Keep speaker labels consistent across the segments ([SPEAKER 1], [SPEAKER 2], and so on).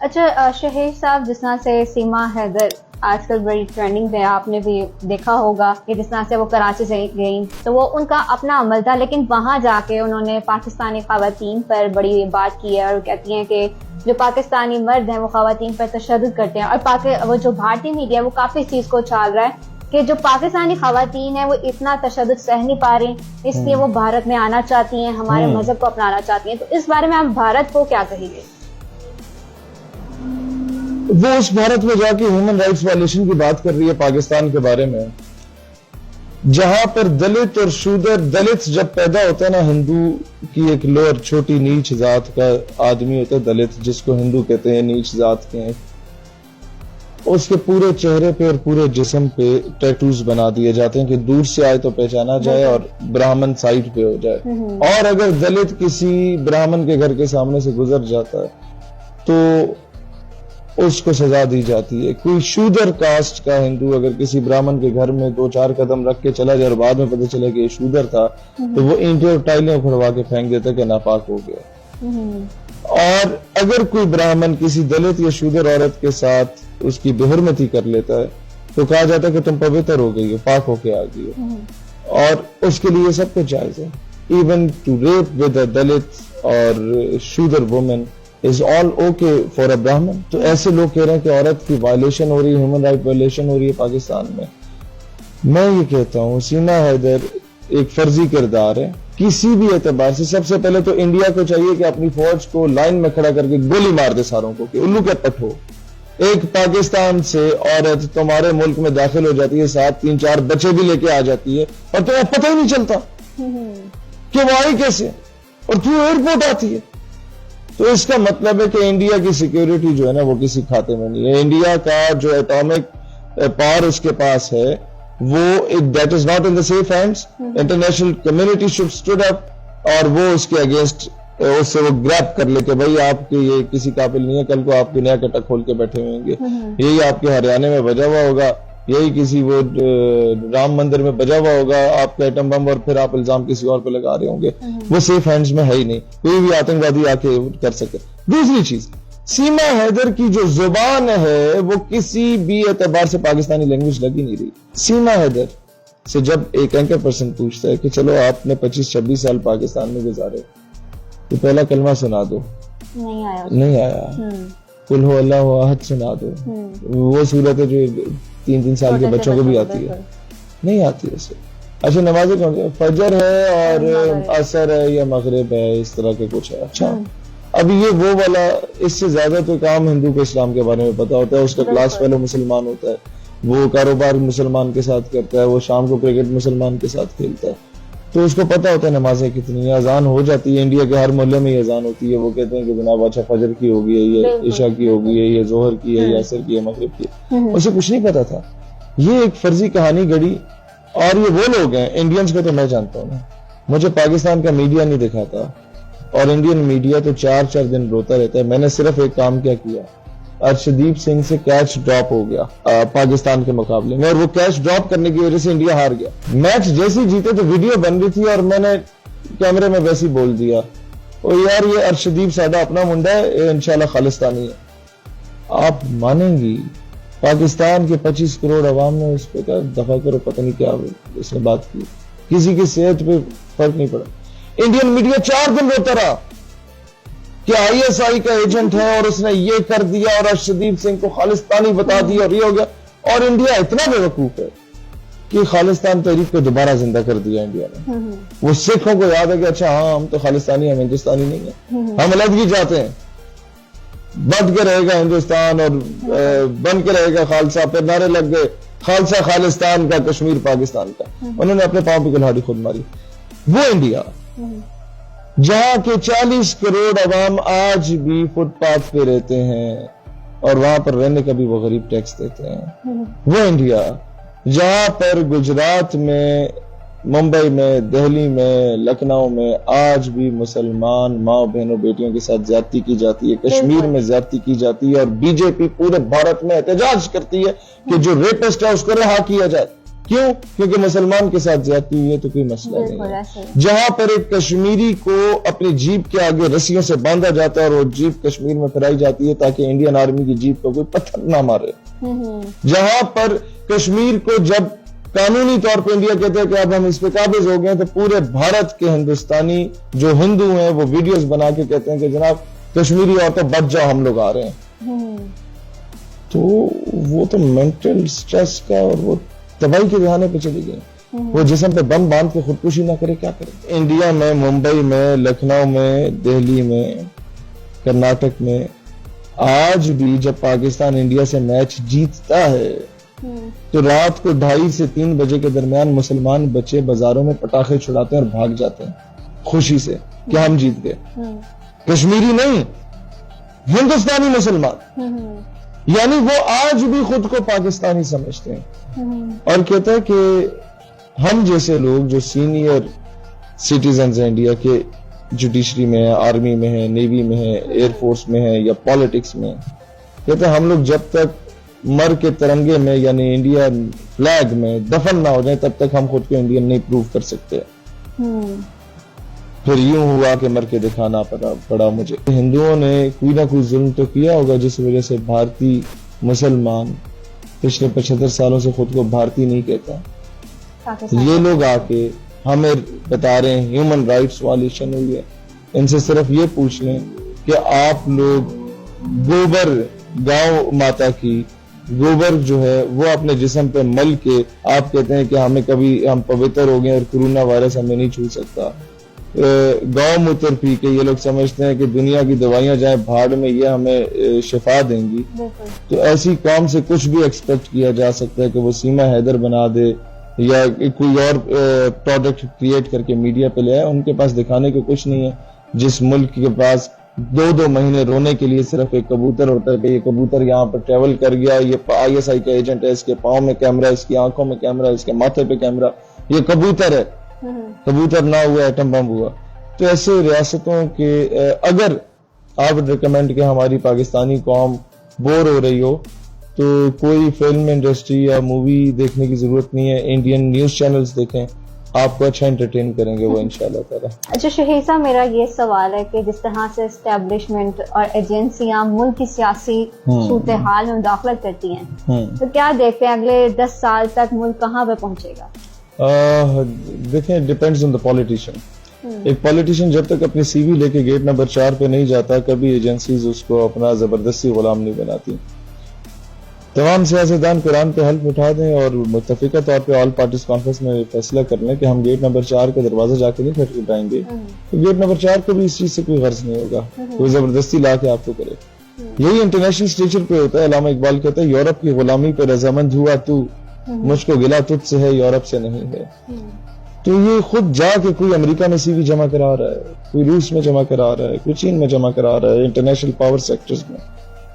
[SPEAKER 1] اچھا شہید صاحب، جس طرح سے سیما حیدر آج کل بڑی ٹرینڈنگ پہ، آپ نے بھی دیکھا ہوگا کہ جس طرح سے وہ کراچی سے گئیں تو وہ ان کا اپنا عمل تھا، لیکن وہاں جا کے انہوں نے پاکستانی خواتین پر بڑی بات کی ہے اور کہتی ہیں کہ جو پاکستانی مرد ہیں وہ خواتین پر تشدد کرتے ہیں، اور وہ جو بھارتی میڈیا ہے وہ کافی اس چیز کو چھال رہا ہے کہ جو پاکستانی خواتین ہیں وہ اتنا تشدد سہ نہیں پا رہی، اس لیے وہ بھارت میں آنا چاہتی ہیں، ہمارے مذہب کو اپنانا چاہتی ہیں. تو اس بارے میں آپ بھارت کو کیا کہیں گے؟
[SPEAKER 2] وہ اس بھارت میں جا کے ہیومن رائٹس وائلیشن کی بات کر رہی ہے پاکستان کے بارے میں، جہاں پر دلت اور شودر، دلت جب پیدا ہوتا ہے نا، ہندو کی ایک لوور چھوٹی نیچ ذات کا آدمی ہوتا ہے دلت، جس کو ہندو کہتے ہیں، نیچ ذات کے ہیں، اس کے پورے چہرے پہ اور پورے جسم پہ ٹیٹوز بنا دیے جاتے ہیں کہ دور سے آئے تو پہچانا جائے اور براہمن سائٹ پہ ہو جائے. اور اگر دلت کسی براہمن کے گھر کے سامنے سے گزر جاتا ہے تو اس کو سزا دی جاتی ہے. کوئی شودر کاسٹ کا ہندو اگر کسی براہمن کے گھر میں 2-4 قدم رکھ کے چلا جائے اور بعد میں پتہ چلے کہ یہ شودر تھا تو وہ اینٹیں اور ٹائلیں کھڑوا کے پھینک دیتا کہ ناپاک ہو گیا. اور اگر کوئی براہمن کسی دلت یا شودر عورت کے ساتھ اس کی بےحرمتی کر لیتا ہے تو کہا جاتا ہے کہ تم پوتر ہو گئی ہو، پاک ہو کے آ گئی ہو، اور اس کے لیے سب کچھ جائز ہے. Even to rape with a Dalit اور Shudra woman is all okay for a Brahmin. تو ایسے لوگ کہہ رہے ہیں کہ عورت کی وائلیشن ہو رہی ہے، ہیومن رائٹ وائلیشن ہو رہی ہے پاکستان میں. میں یہ کہتا ہوں سیما حیدر ایک فرضی کردار ہے کسی بھی اعتبار سے. سب سے پہلے تو انڈیا کو چاہیے کہ اپنی فوج کو لائن میں کھڑا کر کے گولی مار دے ساروں کو کہ الو کے پٹ ہو. ایک پاکستان سے عورت تمہارے ملک میں داخل ہو جاتی ہے، ساتھ 3-4 بچے بھی لے کے آ جاتی ہے اور تمہیں پتہ ہی نہیں چلتا کہ وہ آئی کیسے، اور تو ایئرپورٹ آتی ہے. تو اس کا مطلب ہے کہ انڈیا کی سیکیورٹی جو ہے نا وہ کسی کھاتے میں نہیں ہے. انڈیا کا جو ایٹامک پاور اس کے پاس ہے وہ that is not in the safe hands. International community should stood up اور وہ اس کے اگینسٹ اس سے وہ گریب کر لے کہ بھائی آپ کے یہ کسی قابل نہیں ہے، کل کو آپ کے نیا کٹا کھول کے بیٹھے ہوئیں گے. یہی آپ کے ہریانے میں بجا ہوا ہوگا، یہی کسی وہ رام مندر میں بجا ہوا ہوگا آپ کا ایٹم بم، اور پھر آپ الزام کسی اور پہ لگا رہے ہوں گے. وہ سیف ہینڈز میں ہے ہی نہیں، کوئی بھی آتنکوادی آ کے کر سکے. دوسری چیز، سیما حیدر کی جو زبان ہے وہ کسی بھی اعتبار سے پاکستانی لینگویج لگ ہی نہیں رہی. سیما حیدر سے جب ایک اینکر پرسن پوچھتا ہے کہ چلو آپ نے 25-26 سال پاکستان میں گزارے تو پہلا کلمہ سنا دو، نہیں آیا. قل هو اللہ احد سنا دو. وہ صورت ہے جو 3 سال کے بچوں کو بھی آتی ہے، نہیں آتی اسے. اچھا نمازیں کون سی؟ فجر ہے اور عصر ہے یا مغرب ہے، اس طرح کے کچھ ہے. اچھا اب یہ وہ والا، اس سے زیادہ تو کام ہندو کو اسلام کے بارے میں پتا ہوتا ہے. اس کا کلاس فیلو مسلمان ہوتا ہے، وہ کاروبار مسلمان کے ساتھ کرتا ہے، وہ شام کو کرکٹ مسلمان کے ساتھ کھیلتا ہے، تو اس کو پتا ہوتا ہے نمازیں کتنی. اذان ہو جاتی ہے، انڈیا کے ہر محلے میں یہ اذان ہوتی ہے. وہ کہتے ہیں کہ جناب اچھا فجر کی ہوگی ہے، یہ عشاء کی ہوگی ہے، یہ ظہر کی ہے، یہ عصر کی ہے، مغرب کی ہے. اسے کچھ نہیں پتا تھا. یہ ایک فرضی کہانی گڑی. اور یہ وہ لوگ ہیں انڈینز کو تو میں جانتا ہوں نا، مجھے پاکستان کا میڈیا نہیں دکھاتا، اور انڈین میڈیا تو 4 دن روتا رہتا ہے. میں نے صرف ایک کام کیا، ارشدیپ سنگھ سے کیچ ڈراپ ہو گیا پاکستان کے مقابلے میں، اور وہ کیچ ڈراپ کرنے کی وجہ سے انڈیا ہار گیا. میچ جیسے جیتے تو ویڈیو بن رہی تھی اور میں نے کیمرے میں ویسے بول دیا، او یار یہ ارشدیپ ساڈا اپنا منڈا ہے، انشاءاللہ خالصتانی ہے. آپ مانیں گی پاکستان کے 25 کروڑ عوام نے اس پہ کہا دفاع کرو، پتہ نہیں کیا اس نے بات کی. کسی کی صحت پہ فرق نہیں پڑا. انڈین میڈیا 4 دن روتا رہا کہ ISI کا ایجنٹ ہے اور اس نے یہ کر دیا اور ارشدیپ سنگھ کو خالصتانی بتا دیا اور یہ ہو گیا. اور انڈیا اتنا بے وقوف ہے کہ خالصتان تحریک کو دوبارہ زندہ کر دیا انڈیا نے. وہ سکھوں کو یاد ہے کہ اچھا ہاں ہم تو خالصتانی، ہم ہندوستانی نہیں ہیں، ہم علیحدگی چاہتے ہیں. بن کے رہے گا ہندوستان اور بن کے رہے گا خالصہ. پھر نعرے لگ گئے خالصہ خالصتان کا، کشمیر پاکستان کا. انہوں نے اپنے پاؤں پہ کلہاڑی خود ماری. وہ انڈیا جہاں کے 40 کروڑ عوام آج بھی فٹ پاتھ پہ رہتے ہیں اور وہاں پر رہنے کا بھی وہ غریب ٹیکس دیتے ہیں. وہ انڈیا جہاں پر گجرات میں، ممبئی میں، دہلی میں، لکھنؤ میں آج بھی مسلمان ماں بہنوں بیٹیوں کے ساتھ زیادتی کی جاتی ہے، کشمیر میں زیادتی کی جاتی ہے، اور BJP پورے بھارت میں احتجاج کرتی ہے کہ جو ریپسٹ ہے اس کو رہا کیا جائے. کیوں؟ کیونکہ مسلمان کے ساتھ زیادتی ہوئی ہے تو کوئی مسئلہ نہیں ہے. جہاں پر ایک کشمیری کو اپنی جیپ کے آگے رسیوں سے باندھا جاتا ہے اور وہ جیپ کشمیر میں پھیلائی جاتی ہے تاکہ انڈین آرمی کی جیپ کو کوئی پتھر نہ مارے. جہاں پر کشمیر کو جب قانونی طور پہ انڈیا کہتا ہے کہ اب ہم اس پہ قابض ہو گئے تو پورے بھارت کے ہندوستانی جو ہندو ہیں وہ ویڈیوز بنا کے کہتے ہیں کہ جناب کشمیری عورتیں بچ جاؤ ہم لوگ آ رہے ہیں. تو وہ تو مینٹل سٹریس کا اور وہ تباہی کے دہانے پہ چلی گئی. وہ جسم پہ بم باندھ کے خودکشی نہ کرے کیا کرے. انڈیا میں ممبئی میں لکھنؤ میں دہلی میں کرناٹک میں آج بھی جب پاکستان انڈیا سے میچ جیتتا ہے تو رات کو 2:30 سے 3 بجے کے درمیان مسلمان بچے بازاروں میں پٹاخے چھڑاتے ہیں اور بھاگ جاتے ہیں خوشی سے کہ ہم جیت گئے. کشمیری نہیں، ہندوستانی مسلمان. یعنی وہ آج بھی خود کو پاکستانی سمجھتے ہیں اور کہتا ہے کہ ہم جیسے لوگ جو سینئر سٹیزنز ہیں انڈیا کے، جوڈیشری میں ہیں، آرمی میں ہیں، نیوی میں ہیں، ایئر فورس میں ہیں یا پالیٹکس میں، کہتے ہیں ہم لوگ جب تک مر کے ترنگے میں یعنی انڈین فلیگ میں دفن نہ ہو جائیں تب تک ہم خود کو انڈین نہیں پروو کر سکتے. پھر یوں ہوا کہ مر کے دکھانا پڑا مجھے. ہندوؤں نے کوئی نہ کوئی ظلم تو کیا ہوگا جس وجہ سے بھارتی مسلمان پچھلے 75 سالوں سے خود کو بھارتی نہیں کہتا. یہ لوگ آ کے ہمیں بتا رہے ہیں ہیومن رائٹس وائلیشن ہوئی ہے. ان سے صرف یہ پوچھ لیں کہ آپ لوگ گوبر گاؤں ماتا کی گوبر جو ہے وہ اپنے جسم پہ مل کے آپ کہتے ہیں کہ ہمیں کبھی ہم پوتر ہو گئے اور کورونا وائرس ہمیں نہیں چھو سکتا. گاؤں موتر پی کے یہ لوگ سمجھتے ہیں کہ دنیا کی دوائیاں جائیں بھاڑ میں یہ ہمیں شفا دیں گی. تو ایسی قوم سے کچھ بھی ایکسپیکٹ کیا جا سکتا ہے کہ وہ سیما حیدر بنا دے یا کوئی اور پروڈکٹ کریٹ کر کے میڈیا پہ لے آئے. ان کے پاس دکھانے کو کچھ نہیں ہے. جس ملک کے پاس 2 مہینے رونے کے لیے صرف ایک کبوتر ہوتا ہے کہ یہ کبوتر یہاں پر ٹریول کر گیا، یہ ISI کا ایجنٹ ہے، اس کے پاؤں میں کیمرہ، اس کی آنکھوں میں کیمرہ، اس کے ماتھے پہ کیمرہ، یہ کبوتر ہے. کبوتر نہ ہوا ایٹم بم ہوا. تو ایسے ریاستوں کے اگر آپ ریکمینڈ کہ ہماری پاکستانی قوم بور ہو رہی ہو تو کوئی فلم انڈسٹری یا مووی دیکھنے کی ضرورت نہیں ہے. انڈین نیوز چینلز دیکھیں، آپ کو اچھا انٹرٹین کریں گے وہ انشاءاللہ تعالی.
[SPEAKER 1] اچھا شہیر صاحب، میرا یہ سوال ہے کہ جس طرح سے اسٹیبلشمنٹ اور ایجنسیاں ملک کی سیاسی صورتحال میں مداخلت کرتی ہیں تو کیا دیکھتے ہیں اگلے 10 سال تک ملک کہاں پہ پہنچے گا؟
[SPEAKER 2] دیکھیں ڈیپینڈز آن دا پولیٹیشین. ایک پولیٹیشین جب تک اپنی CV لے کے گیٹ نمبر 4 پہ نہیں جاتا کبھی ایجنسیز اس کو اپنا زبردستی غلام نہیں بناتی. تمام سیاستدان قرآن پہ حلف اٹھا دیں اور متفقہ طور پہ آل پارٹیز کانفرنس میں فیصلہ کر لیں کہ ہم گیٹ نمبر 4 کا دروازہ جا کے نہیں کھٹکھٹائیں گے تو گیٹ نمبر 4 کو بھی اس چیز سے کوئی غرض نہیں ہوگا. کوئی زبردستی لا کے آپ کو کرے. یہی انٹرنیشنل اسٹیچر پہ ہوتا ہے. علامہ اقبال کہتا ہے یورپ کی غلامی پہ رضامند ہوا تو مجھ کو گلا تجھ سے ہے یورپ سے نہیں ہے. تو یہ خود جا کے کوئی امریکہ میں CV جمع کرا رہا ہے، کوئی روس میں جمع کرا رہا ہے، کوئی چین میں جمع کرا رہا ہے، انٹرنیشنل پاور سیکٹرز میں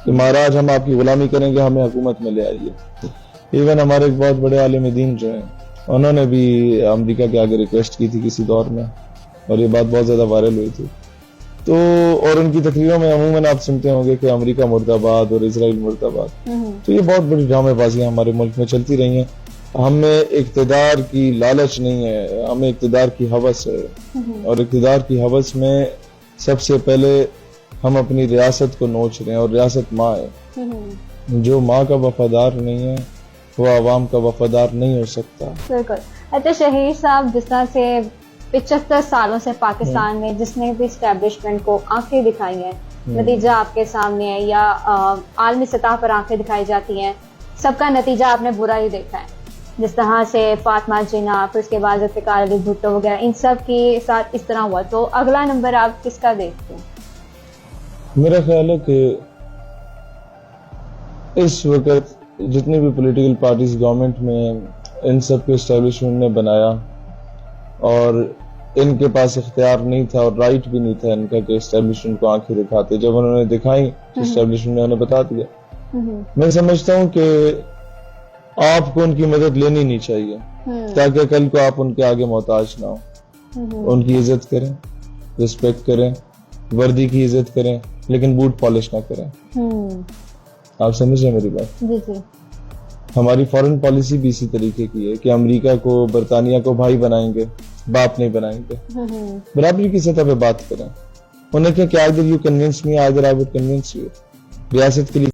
[SPEAKER 2] کہ مہاراج ہم آپ کی غلامی کریں گے، ہمیں حکومت میں لے آئیے. ایون ہمارے ایک بہت بڑے عالم دین جو ہیں انہوں نے بھی امریکہ کے آگے ریکویسٹ کی تھی کسی دور میں اور یہ بات بہت زیادہ وائرل ہوئی تھی. تو اور ان کی تقریروں میں عموماً آپ سنتے ہوں گے کہ امریکہ مرد آباد اور اسرائیل مرد آباد. تو یہ بہت بڑی ڈرامے بازیاں ہمارے ملک میں چلتی رہی ہیں. ہمیں اقتدار کی لالچ نہیں ہے، ہمیں اقتدار کی ہوس ہے. اور اقتدار کی ہوس میں سب سے پہلے ہم اپنی ریاست کو نوچ رہے ہیں اور ریاست ماں ہے. جو ماں کا وفادار نہیں ہے وہ عوام کا وفادار نہیں ہو سکتا.
[SPEAKER 1] بالکل. اچھا شہیر صاحب، جس طرح سے 75 سالوں سے پاکستان میں جس نے بھی اسٹیبلشمنٹ کو آنکھیں دکھائی ہیں، نتیجہ آپ کے سامنے ہے یا عالمی سطح پر آنکھیں دکھائی جاتی ہیں، سب کا نتیجہ آپ نے برا ہی دیکھا ہے. جس طرح سے فاطمہ جناح، پھر اس کے بعد ذوالفقار علی بھٹو وغیرہ، ان سب کے ساتھ اس طرح ہوا. تو اگلا نمبر آپ کس کا دیکھتے ہیں؟
[SPEAKER 2] میرا خیال ہے کہ اس وقت جتنی بھی پولیٹیکل پارٹیز گورنمنٹ میں ان سب کو اسٹیبلشمنٹ نے بنایا اور ان کے پاس اختیار نہیں تھا اور رائٹ بھی نہیں تھا ان کا کہ اسٹیبلشمنٹ کو آنکھیں دکھاتے. جب انہوں نے دکھائی تو اسٹیبلشمنٹ نے انہیں بتا دیا. میں سمجھتا ہوں کہ آپ کو ان کی مدد لینی نہیں چاہیے تاکہ کل کو آپ ان کے آگے محتاج نہ ہو. ان کی عزت کریں، رسپیکٹ کریں، وردی کی عزت کریں لیکن بوٹ پالش نہ کریں. آپ سمجھیں میری بات؟
[SPEAKER 1] جی جی.
[SPEAKER 2] ہماری فارن پالیسی بھی اسی طریقے کی ہے کہ امریکہ کو برطانیہ کو بھائی بنائیں گے، باپ نہیں بنائیں گے. برابری کی سطح پہ بات کریں. انہیں کہ either you convince me either I would convince you. ریاست کے لیے